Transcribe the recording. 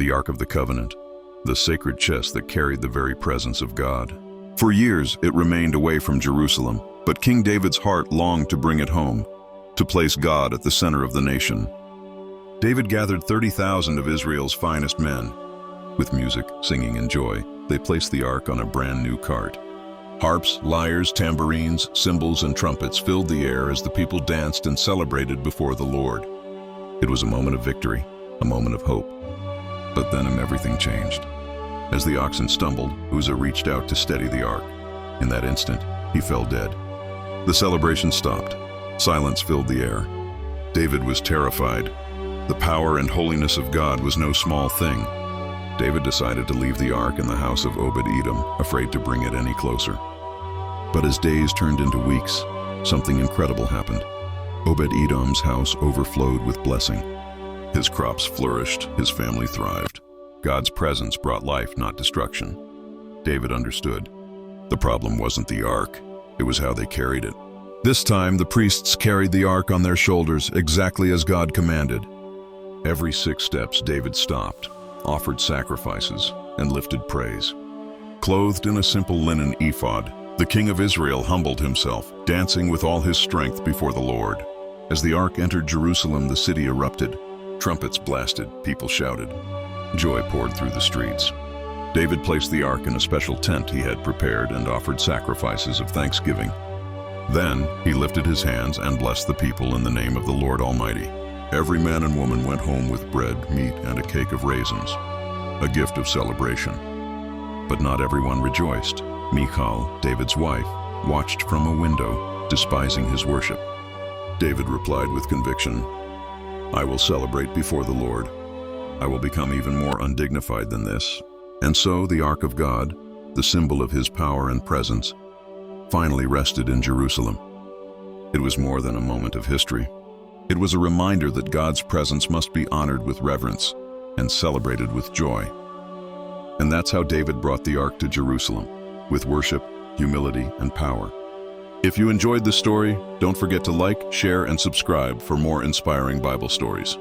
the Ark of the Covenant, the sacred chest that carried the very presence of God. For years, it remained away from Jerusalem, but King David's heart longed to bring it home, to place God at the center of the nation. David gathered 30,000 of Israel's finest men. With music, singing, and joy, they placed the ark on a brand new cart. Harps, lyres, tambourines, cymbals, and trumpets filled the air as the people danced and celebrated before the Lord. It was a moment of victory, a moment of hope. But then everything changed. As the oxen stumbled, Uzzah reached out to steady the ark. In that instant, he fell dead. The celebration stopped. Silence filled the air. David was terrified. The power and holiness of God was no small thing. David decided to leave the ark in the house of Obed-Edom, afraid to bring it any closer. But as days turned into weeks, something incredible happened. Obed-Edom's house overflowed with blessing. His crops flourished, his family thrived. God's presence brought life, not destruction. David understood. The problem wasn't the ark, it was how they carried it. This time, the priests carried the ark on their shoulders exactly as God commanded. Every 6 steps, David stopped, offered sacrifices, and lifted praise. Clothed in a simple linen ephod, the king of Israel humbled himself, dancing with all his strength before the Lord. As the ark entered Jerusalem, the city erupted. Trumpets blasted, people shouted. Joy poured through the streets. David placed the ark in a special tent he had prepared and offered sacrifices of thanksgiving. Then he lifted his hands and blessed the people in the name of the Lord Almighty. Every man and woman went home with bread, meat, and a cake of raisins, a gift of celebration. But not everyone rejoiced. Michal, David's wife, watched from a window, despising his worship. David replied with conviction, "I will celebrate before the Lord. I will become even more undignified than this." And so the Ark of God, the symbol of his power and presence, finally rested in Jerusalem. It was more than a moment of history. It was a reminder that God's presence must be honored with reverence and celebrated with joy. And that's how David brought the Ark to Jerusalem, with worship, humility, and power. If you enjoyed this story, don't forget to like, share, and subscribe for more inspiring Bible stories.